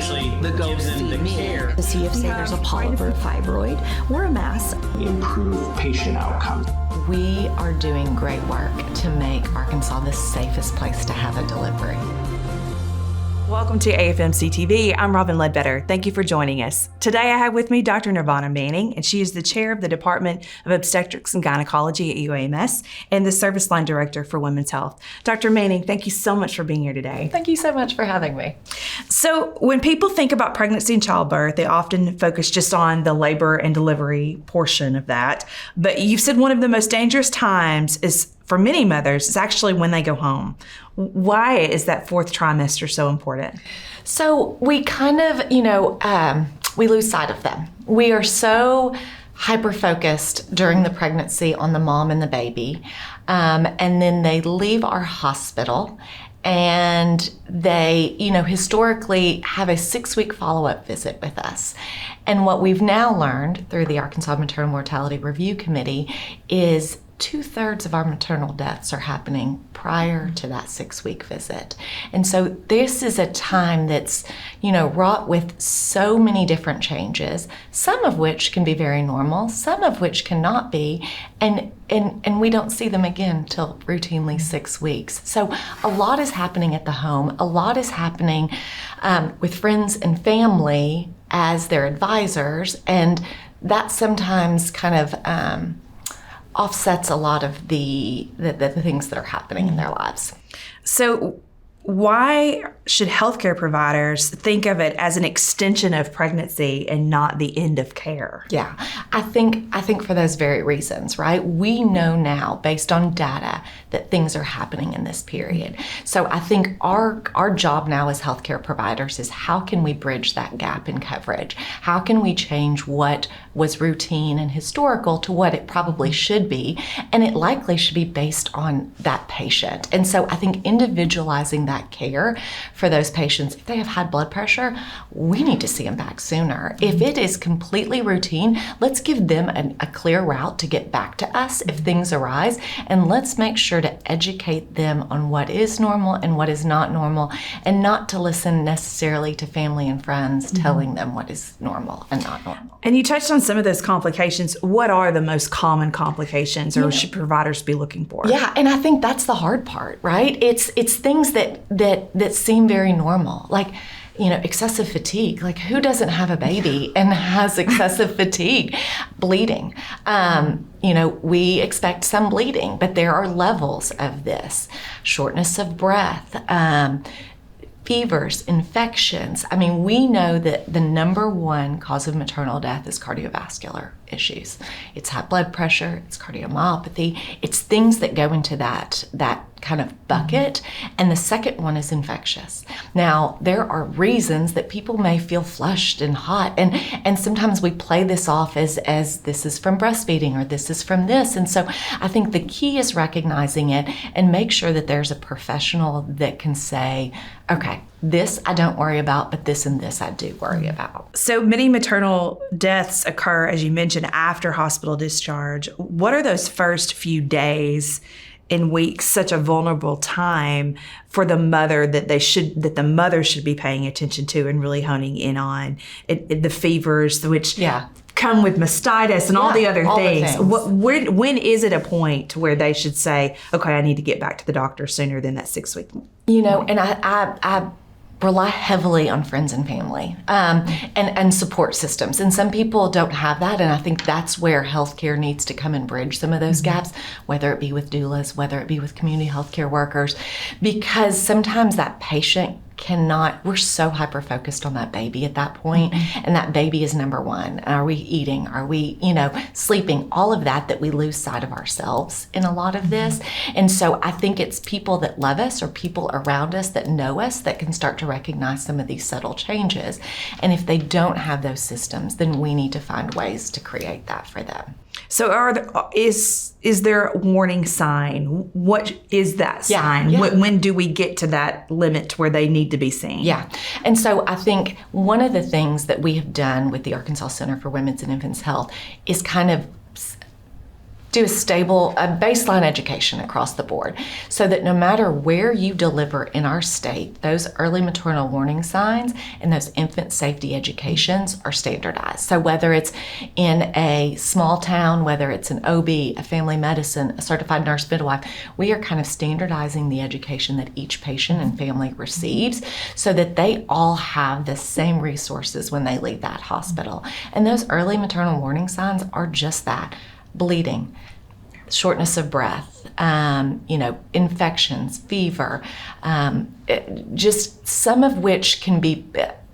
actually that goes in the care to see if, say, there's a polyp or a fibroid or a mass. improve patient outcomes. We are doing great work to make Arkansas the safest place to have a delivery. Welcome to AFMC TV. I'm Robin Ledbetter. Thank you for joining us. Today I have with me Dr. Nirvana Manning, and she is the chair of the Department of Obstetrics and Gynecology at UAMS and the Service Line Director for Women's Health. Dr. Manning, thank you so much for being here today. Thank you so much for having me. So when people think about pregnancy and childbirth, they often focus just on the labor and delivery portion of that. But you've said one of the most dangerous times is for many mothers is actually when they go home. Why is that fourth trimester so important? So we kind of, we lose sight of them. We are so hyper-focused during the pregnancy on the mom and the baby. And then they leave our hospital and they, historically have a 6-week follow-up visit with us. And what we've now learned through the Arkansas Maternal Mortality Review Committee is 2/3 of our maternal deaths are happening prior to that 6-week visit. And so this is a time that's, wrought with so many different changes, some of which can be very normal, some of which cannot be, and we don't see them again till routinely 6 weeks. So a lot is happening at the home, a lot is happening with friends and family as their advisors, and that sometimes kind of offsets a lot of the things that are happening in their lives. So why should healthcare providers think of it as an extension of pregnancy and not the end of care? Yeah, I think for those very reasons, right? We know now, based on data, that things are happening in this period. So I think our job now as healthcare providers is how can we bridge that gap in coverage? How can we change what was routine and historical to what it probably should be? And it likely should be based on that patient. And so I think individualizing that care for those patients, if they have high blood pressure, we need to see them back sooner. If it is completely routine, let's give them a clear route to get back to us if things arise, and let's make sure to educate them on what is normal and what is not normal, and not to listen necessarily to family and friends telling them what is normal and not normal. And you touched on some of those complications. What are the most common complications or should providers be looking for? Yeah, and I think that's the hard part, right? It's things that seem very normal, like excessive fatigue. Like, who doesn't have a baby and has excessive fatigue? Bleeding. We expect some bleeding, but there are levels of this. Shortness of breath, fevers, infections. I mean, we know that the number one cause of maternal death is cardiovascular issues. It's high blood pressure, it's cardiomyopathy, it's things that go into that kind of bucket. And the second one is infectious. Now, there are reasons that people may feel flushed and hot, and sometimes we play this off as this is from breastfeeding or this is from this. And so I think the key is recognizing it and make sure that there's a professional that can say, okay, this I don't worry about, but this and this I do worry about. So many maternal deaths occur, as you mentioned, after hospital discharge. What are those first few days and weeks, such a vulnerable time for the mother that the mother should be paying attention to and really honing in on the fevers, which come with mastitis and all the other things. When is it a point where they should say, okay, I need to get back to the doctor sooner than that 6 week? And I rely heavily on friends and family and support systems. And some people don't have that. And I think that's where healthcare needs to come and bridge some of those gaps, whether it be with doulas, whether it be with community healthcare workers, because sometimes that patient we're so hyper-focused on that baby at that point, and that baby is number one. Are we eating? Are we, sleeping? All of that we lose sight of ourselves in a lot of this. And so I think it's people that love us or people around us that know us that can start to recognize some of these subtle changes. And if they don't have those systems, then we need to find ways to create that for them. So is there a warning sign? What is that sign? Yeah. When do we get to that limit where they need to be seen? Yeah. And so I think one of the things that we have done with the Arkansas Center for Women's and Infants Health is kind of do a stable, baseline education across the board so that no matter where you deliver in our state, those early maternal warning signs and those infant safety educations are standardized. So whether it's in a small town, whether it's an OB, a family medicine, a certified nurse midwife, we are kind of standardizing the education that each patient and family receives so that they all have the same resources when they leave that hospital. And those early maternal warning signs are just that: bleeding, shortness of breath, infections, fever, just some of which can be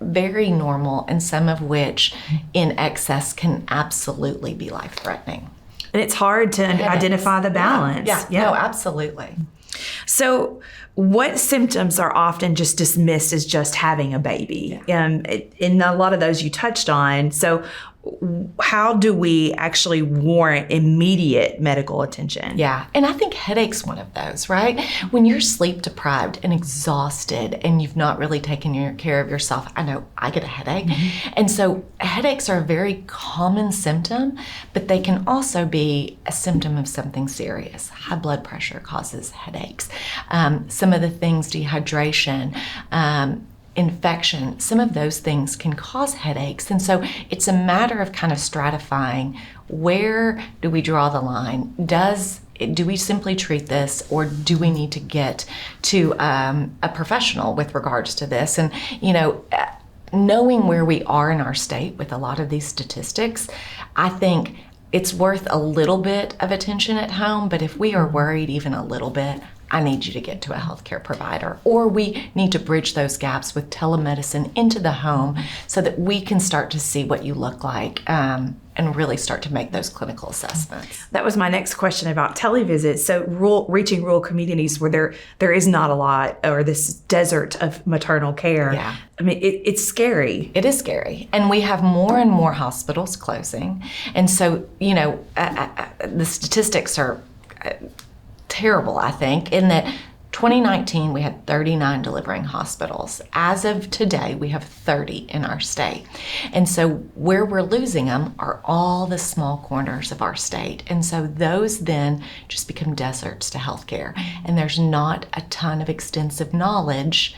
very normal and some of which in excess can absolutely be life-threatening. And it's hard to identify the balance. Yeah, no, absolutely. So what symptoms are often just dismissed as just having a baby? In a lot of those you touched on. So how do we actually warrant immediate medical attention? Yeah, and I think headache's one of those, right? When you're sleep deprived and exhausted and you've not really taken care of yourself, I know I get a headache. And so headaches are a very common symptom, but they can also be a symptom of something serious. High blood pressure causes headaches. Some of the things, dehydration, infection, some of those things can cause headaches. And so it's a matter of kind of stratifying, where do we draw the line? Do we simply treat this, or do we need to get to a professional with regards to this? And, knowing where we are in our state with a lot of these statistics, I think it's worth a little bit of attention at home, but if we are worried even a little bit, I need you to get to a healthcare provider, or we need to bridge those gaps with telemedicine into the home so that we can start to see what you look like and really start to make those clinical assessments. That was my next question about televisits. So reaching rural communities where there is not a lot, or this desert of maternal care. Yeah. I mean, it's scary. It is scary. And we have more and more hospitals closing. And so, the statistics are terrible, I think, in that 2019 we had 39 delivering hospitals. As of today, we have 30 in our state. And so where we're losing them are all the small corners of our state. And so those then just become deserts to healthcare. And there's not a ton of extensive knowledge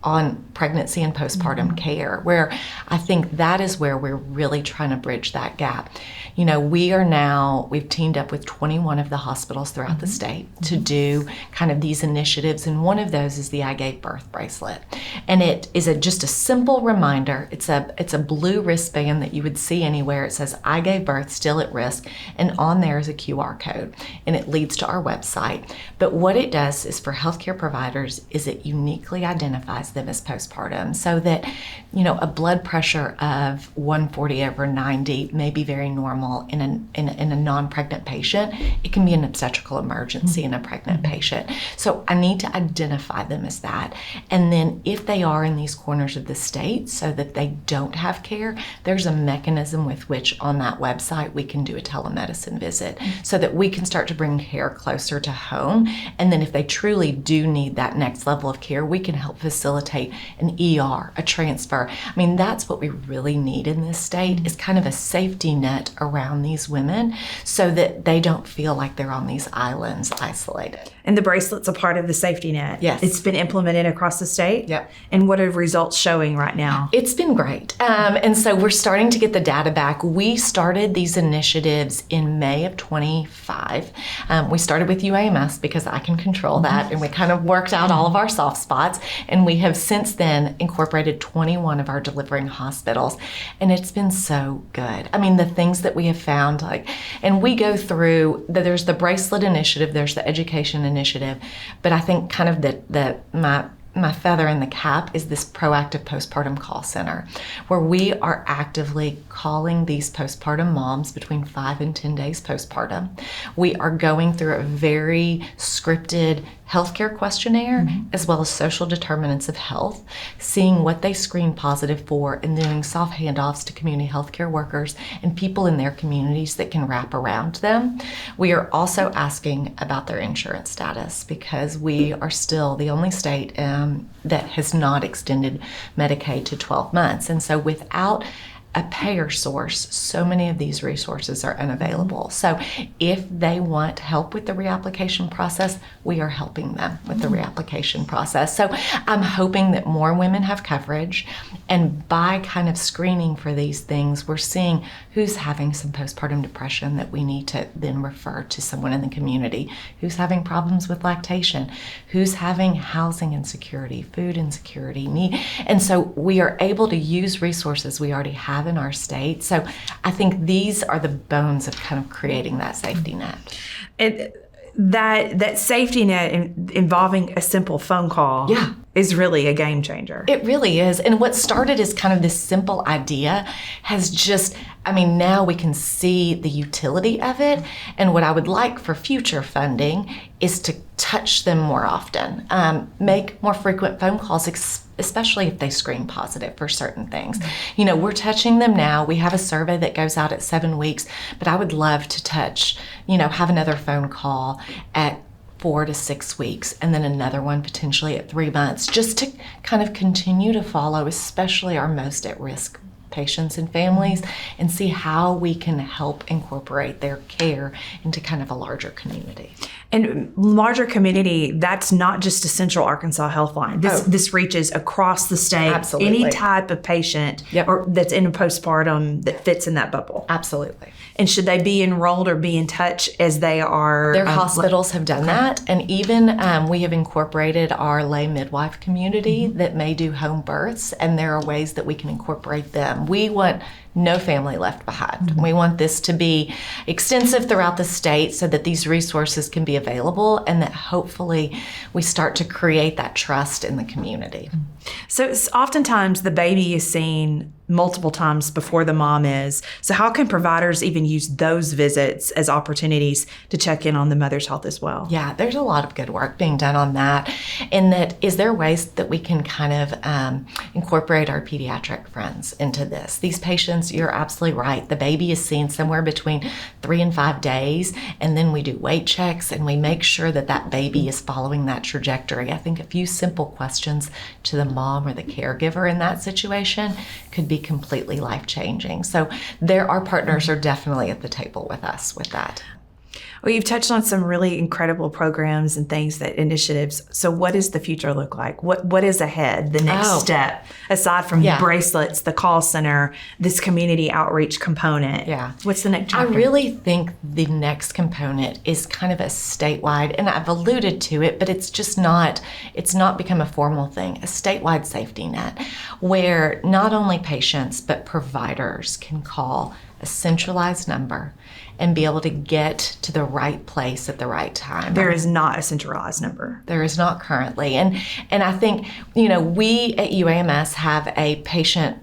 on pregnancy and postpartum care, where I think that is where we're really trying to bridge that gap. We've teamed up with 21 of the hospitals throughout the state to do kind of these initiatives, and one of those is the I Gave Birth bracelet. And it is just a simple reminder. It's a blue wristband that you would see anywhere. It says, I gave birth, still at risk, and on there is a QR code, and it leads to our website. But what it does is for healthcare providers is it uniquely identifies them as postpartum, so that a blood pressure of 140/90 may be very normal in a non-pregnant patient. It can be an obstetrical emergency in a pregnant patient. So I need to identify them as that. And then if they are in these corners of the state so that they don't have care, there's a mechanism with which on that website we can do a telemedicine visit so that we can start to bring care closer to home. And then if they truly do need that next level of care, we can help facilitate an ER, a transfer. I mean, that's what we really need in this state, is kind of a safety net around these women so that they don't feel like they're on these islands isolated. And the bracelet's a part of the safety net. Yes. It's been implemented across the state? Yep. And what are results showing right now? It's been great. And so we're starting to get the data back. We started these initiatives in May of 25. We started with UAMS because I can control that, and we kind of worked out all of our soft spots. And we have since then incorporated 21 of our delivering hospitals. And it's been so good. I mean, the things that we have found, and we go through, there's the bracelet initiative, there's the education initiative, but I think kind of my feather in the cap is this proactive postpartum call center, where we are actively calling these postpartum moms between 5 and 10 days postpartum. We are going through a very scripted healthcare questionnaire, as well as social determinants of health, seeing what they screen positive for, and doing soft handoffs to community healthcare workers and people in their communities that can wrap around them. We are also asking about their insurance status, because we are still the only state that has not extended Medicaid to 12 months. And so without a payer source, so many of these resources are unavailable. So if they want help with the reapplication process, we are helping them with the reapplication process. So I'm hoping that more women have coverage, and by kind of screening for these things, we're seeing who's having some postpartum depression that we need to then refer to someone in the community, who's having problems with lactation, who's having housing insecurity, food insecurity, need. And so we are able to use resources we already have in our state. So I think these are the bones of kind of creating that safety net. And that safety net involving a simple phone call is really a game changer. It really is. And what started as kind of this simple idea has just, now we can see the utility of it. And what I would like for future funding is to touch them more often, make more frequent phone calls, especially if they screen positive for certain things. We're touching them now. We have a survey that goes out at 7 weeks, but I would love to touch, have another phone call at 4 to 6 weeks, and then another one potentially at 3 months, just to kind of continue to follow, especially our most at risk patients and families, and see how we can help incorporate their care into kind of a larger community. And larger community, that's not just a Central Arkansas Health Line. This reaches across the state. Absolutely. Any type of patient or that's in a postpartum that fits in that bubble. Absolutely. And should they be enrolled or be in touch as they are? Their hospitals have done that. And even we have incorporated our lay midwife community that may do home births, and there are ways that we can incorporate them. We want no family left behind. We want this to be extensive throughout the state so that these resources can be available, and that hopefully we start to create that trust in the community. So oftentimes the baby is seen multiple times before the mom is. So how can providers even use those visits as opportunities to check in on the mother's health as well? Yeah, there's a lot of good work being done on that. And that, is there ways that we can kind of incorporate our pediatric friends into this? These patients, you're absolutely right. The baby is seen somewhere between 3 and 5 days, and then we do weight checks and we make sure that that baby is following that trajectory. I think a few simple questions to the mom or the caregiver in that situation could be completely life-changing. So our partners are definitely at the table with us with that. Well, you've touched on some really incredible programs and initiatives. So what does the future look like? What is ahead, the next step, aside from bracelets, the call center, this community outreach component? Yeah. What's the next chapter? I really think the next component is kind of a statewide, and I've alluded to it, but it's not become a formal thing, a statewide safety net, where not only patients, but providers can call a centralized number and be able to get to the right place at the right time. There is not a centralized number. There is not currently. And I think, we at UAMS have a patient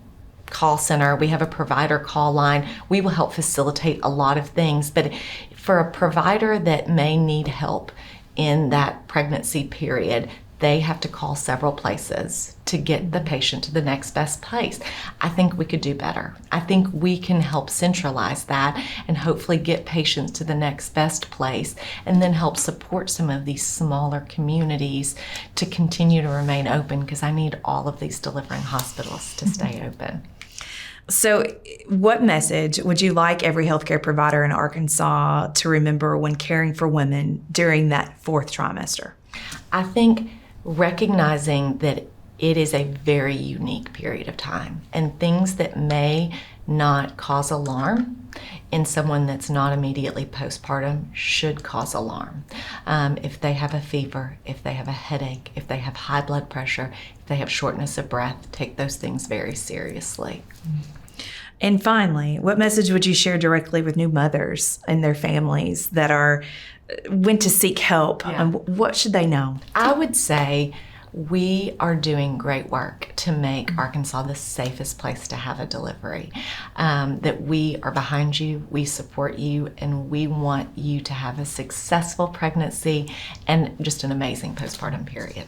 call center. We have a provider call line. We will help facilitate a lot of things. But for a provider that may need help in that pregnancy period, they have to call several places to get the patient to the next best place. I think we could do better. I think we can help centralize that and hopefully get patients to the next best place, and then help support some of these smaller communities to continue to remain open, because I need all of these delivering hospitals to stay open. So what message would you like every healthcare provider in Arkansas to remember when caring for women during that 4th trimester? I think recognizing that it is a very unique period of time, and things that may not cause alarm in someone that's not immediately postpartum should cause alarm. If they have a fever, if they have a headache, if they have high blood pressure, if they have shortness of breath, take those things very seriously. And finally, what message would you share directly with new mothers and their families that went to seek help? Yeah. And what should they know? I would say we are doing great work to make Arkansas the safest place to have a delivery. That we are behind you, we support you, and we want you to have a successful pregnancy and just an amazing postpartum period.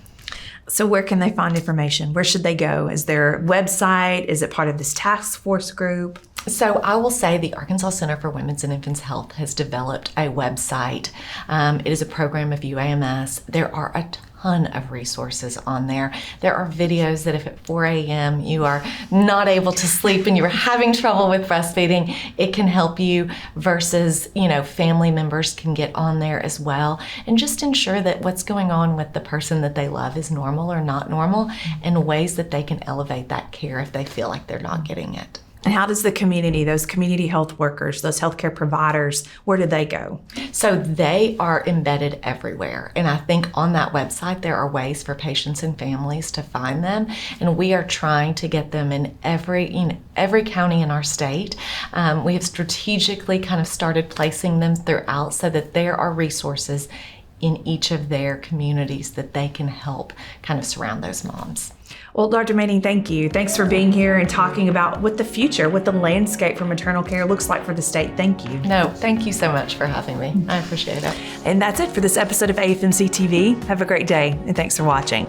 So where can they find information? Where should they go? Is there a website? Is it part of this task force group? So I will say the Arkansas Center for Women's and Infants Health has developed a website. It is a program of UAMS. There are a ton of resources on there. There are videos that if at 4 a.m. you are not able to sleep and you're having trouble with breastfeeding, it can help you versus, family members can get on there as well and just ensure that what's going on with the person that they love is normal or not normal and ways that they can elevate that care if they feel like they're not getting it. And how does the community, those community health workers, those healthcare providers, where do they go? So they are embedded everywhere. And I think on that website, there are ways for patients and families to find them. And we are trying to get them in every county in our state. We have strategically kind of started placing them throughout so that there are resources in each of their communities that they can help kind of surround those moms. Well, Dr. Manning, thank you. Thanks for being here and talking about what the future, what the landscape for maternal care looks like for the state. Thank you. No, thank you so much for having me. I appreciate it. And that's it for this episode of AFMC TV. Have a great day, and thanks for watching.